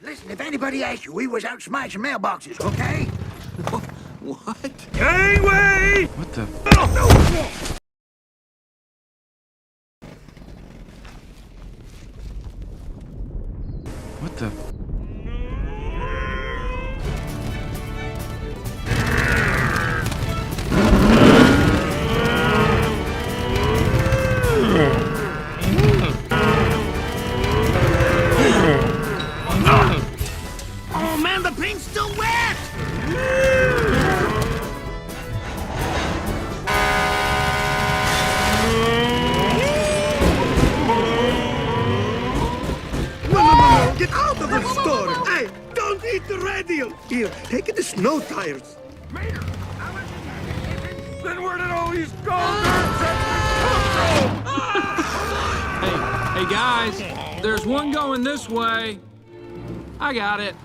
Listen, if anybody asks you, we was out smashing mailboxes, okay? What? Gangway! What the? Oh, no! What the? Oh, man, the paint's still wet! No, get out of the store! Hey, don't eat the radio! Here, take the snow tires. Mater! Then where did all these gold dirt come from? Hey guys, there's one going this way. I got it.